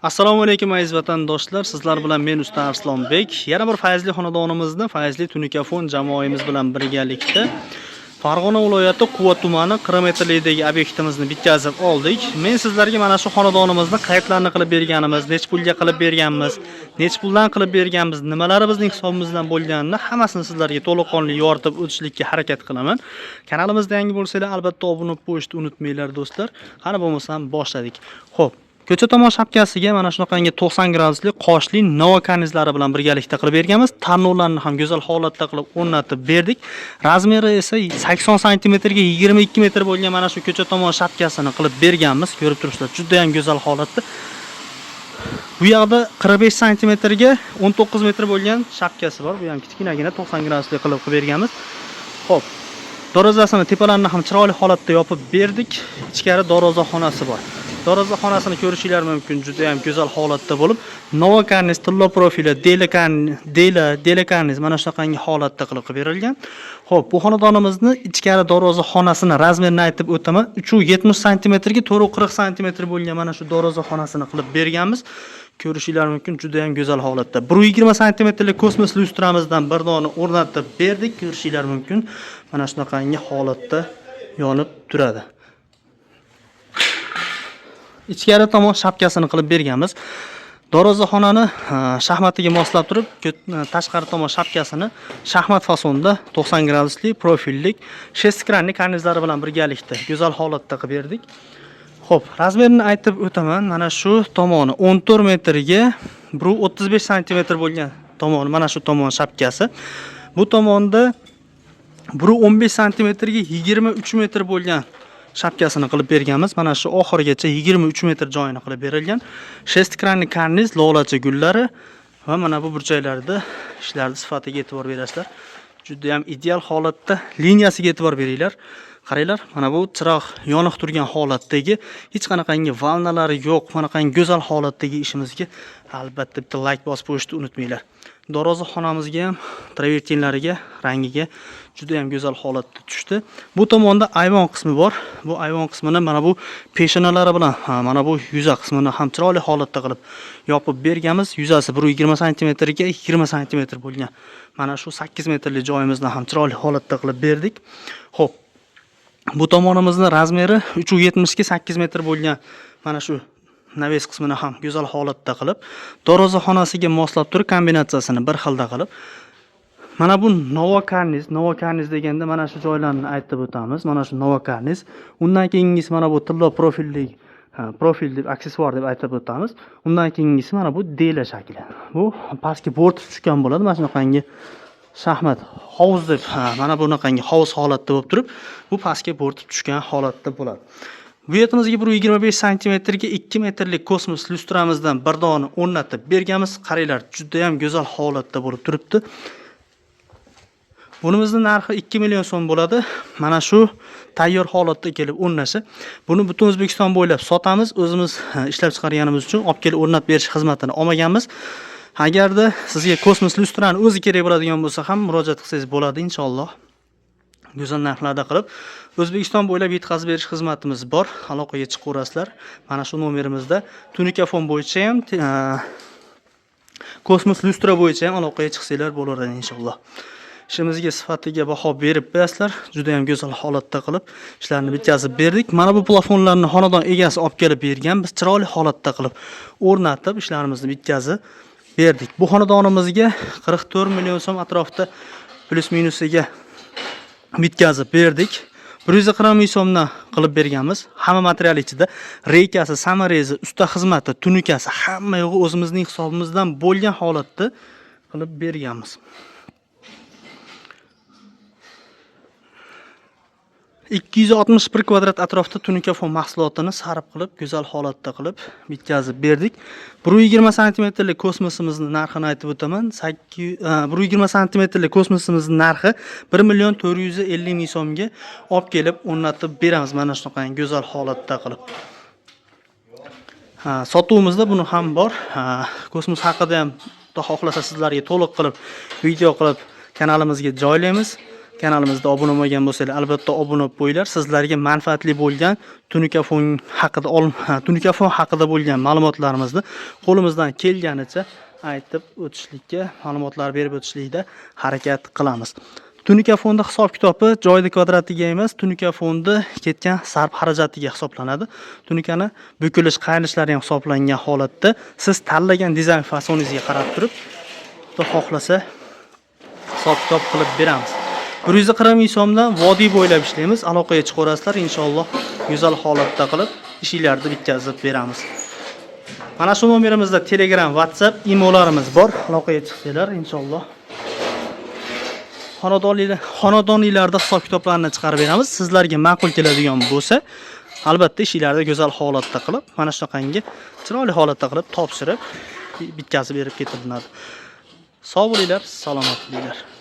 Assalomu alaykum aziz vatandoshlar. Sizlar bilan men usta Arslonbek. Yana bir fayzli xonadonimizni fayzli tunikafon jamoamiz bilan birgalikda Farg'ona viloyati Quva tumani kilometrlikdagi obyektimizni bitkazib oldik. Men sizlarga mana shu xonadonimizni qaytlarni qilib berganimiz, nech pulga qilib berganmiz, nech puldan qilib berganmiz, nimalari bizning hisobimizdan bo'lganini hammasini sizlarga to'liqonli yoritib o'tishlikka harakat qilaman. Kanalimizda yangi bo'lsanglar, albatta obuna bo'lib qo'yishni unutmanglar do'stlar. Qani bo'lmasam boshladik. Xo'p, ko'cha tomon shapkasiga mana shunaqangi 90 gradusli qoshli Nova karnizlari bilan birgalikda qilib berganmiz. Tarnovlarni ham go'zal holatda qilib o'rnatib berdik. Razmeri esa 80 sm ga 22 metr bo'lgan mana shu ko'cha tomon shapkasini qilib berganmiz. Ko'rib turibsizlar, juda ham go'zal holatda. Bu yoqda 45 sm ga 19 metr bo'lgan shapkasi bor. Bu ham kichkinagina 90 gradusli qilib berganmiz. Xo'p, darvozasini tepalarini ham chiroyli holatda yopib berdik. Ichkari darvozaxonasi bor. Darvozaxonasini ko'rishingiz mumkin, juda ham go'zal holatda bo'lib, Nova karniz tilla profili, dela karniz mana shunaqangi holatda qilib berilgan. Xo'p, bu xonadonimizni ichkari darvozaxonasini razmerini aytib o'taman. 370 sm ga 440 sm bo'lgan mana shu darvozaxonasini qilib berganmiz. Ko'rishingiz mumkin, juda ham go'zal holatda. 120 sm lik kosmos lyustramizdan bir dona o'rnatib berdik. Ko'rishingiz mumkin, mana shunaqangi holatda yonib turadi. Ichkari tomon shapkasini qilib berganmiz. Darvozaxonani shaxmatiga moslab turib, tashqari tomon shapkasini shaxmat fasonda 90 gradusli profillik shestkranli karnizlari bilan birgalikda go'zal holatda qilib berdik. Xo'p, razmerini aytib o'taman. Mana shu tomoni 14 metrga 135 sm bo'lgan tomoni mana shu tomon shapkasi. Bu tomonda 115 sm ga 23 metr bo'lgan shapkasini qilib berganmiz. Mana shu oxirigacha 23 metr joyini qilib berilgan. Shestkranli karniz, lolacha gullari va mana bu burchaklarda ishlarni sifatiga e'tibor berasizlar. Juda ham ideal holatda, liniyasiga e'tibor beringlar. Qaranglar, mana bu chiroq yoniq turgan holatdagi, hech qanaqangi valnalari yo'q, mana qanday go'zal holatdagi ishimizga albatta bitta like bosib qo'yishni unutmanglar. Darvozaxonamizga ham travertinlariga, rangiga juda ham go'zal holatda tushdi. Bu tomonda ayvon qismi bor. Bu ayvon qismini mana bu peshonalari bilan, mana bu yuza qismini ham chiroyli holatda qilib yopib berganmiz. Yuzasi 120 sm ga 20 sm bo'lgan. Mana shu 8 metrlik joyimizni ham chiroyli holatda qilib berdik. Xo'p, bu tomonimizni razmeri 370 ga 8 metr bo'lgan mana shu naves qismini ham go'zal holatda qilib, darvozaxonasiga moslab turib kombinatsiyasini bir xilda qilib, mana bu Nova karniz deganda mana shu joylarni aytib o'tamiz. Mana shu Nova karniz. Undan keyingisi mana bu tilla profilli deb aksessuar deb aytib o'tamiz. Undan keyingisi mana bu dela shakli. Bu pastga bo'rtib tushgan bo'ladi. Mana shunaqangi shaxmat hovuz deb, mana bunaqangi hovuz holatda bo'lib turib, bu pastga bo'rtib tushgan holatda bo'ladi. Bu yetimizga 125 sm ga 2 metrlik kosmos lyustramizdan bir dona o'rnatib berganmiz. Qaranglar, juda ham go'zal holatda bo'lib turibdi. Bunimizning narxi 2 million so'm bo'ladi. Mana shu tayyor holatda kelib o'rnashi. Buni butun O'zbekiston bo'ylab sotamiz. O'zimiz ishlab chiqarganimiz uchun olib kelib o'rnatib berish xizmatini olmaganmiz. Agarda sizga kosmos lyustrani o'zi kerak bo'ladigan bo'lsa ham murojaat qilsangiz bo'ladi inshaalloh. Go'zal narxlarda qilib O'zbekiston bo'ylab yetkazib berish xizmatimiz bor. Aloqaga chiqaverasizlar. Mana shu nomerimizda tunikafon bo'yicha ham, kosmos lyustra bo'yicha ham aloqaga chiqsanglar bo'laveradi inshaalloh. Ishimizga sifatiga baho berib berasizlar. Juda ham go'zal holatda qilib ishlarni bitkazib berdik. Mana bu plafonlarni xonadon egasi olib kelib bergan. Biz chiroyli holatda qilib o'rnatib ishlarimizni bitkazib berdik. Bu xonadonimizga 44 million so'm atrofida plus minusiga bitkazib berdik. 140 ming so'mdan qilib berganmiz. Hamma material ichida reykasi, samarezi, usta xizmati, tunikasi hamma yo'g'i o'zimizning hisobimizdan bo'lgan holatda qilib berganmiz. 261 kvadrat atrofda tunikafon mahsulotini sarf qilib, go'zal holatda qilib bitkazib berdik. 120 sm lik kosmosimizni narxini aytib o'taman. 120 sm lik kosmosimizning narxi 1 million 450 ming so'mga olib kelib o'rnatib beramiz. Mana shunaqangi go'zal holatda qilib. Sotuvimizda buni ham bor. Kosmos haqida ham xohlasa sizlarga to'liq qilib video qilib kanalimizga joylaymiz. Kanalimizda obuna bo'lmagan bo'lsangiz, albatta obuna bo'lib qo'yinglar. Sizlarga manfaatli bo'lgan Tunikafon haqida bo'lgan ma'lumotlarimizni qo'limizdan kelganicha aytib o'tishlikka, ma'lumotlar berib o'tishlikda harakat qilamiz. Tunikafonda hisob-kitobi joyda kvadratiga emas, Tunikafonda ketgan sarf xarajatiga hisoblanadi. Tunikani bukilish, qaynishlari ham hisoblangan holatda siz tanlagan dizayn fasoningizga qarab turib, xudo xohlasa hisob-kitob qilib beramiz. 140 ming so'mdan vodiy bo'ylab ishlaymiz. Aloqaga chiqarasizlar, inshaalloh go'zal holatda qilib ishinglarni bitkazib beramiz. Mana shu nomerimizda Telegram, WhatsApp, imolarimiz bor. Aloqaga chiqsanglar, inshaalloh xonadonliklarda hisob-kitoblarni chiqarib beramiz. Sizlarga ma'qul keladigan bo'lsa, albatta ishinglarni go'zal holatda qilib, mana shunaqangi chiroyli holatda qilib topshirib bitkazib berib ketilinadi. Sog' bo'linglar, salomat bo'linglar.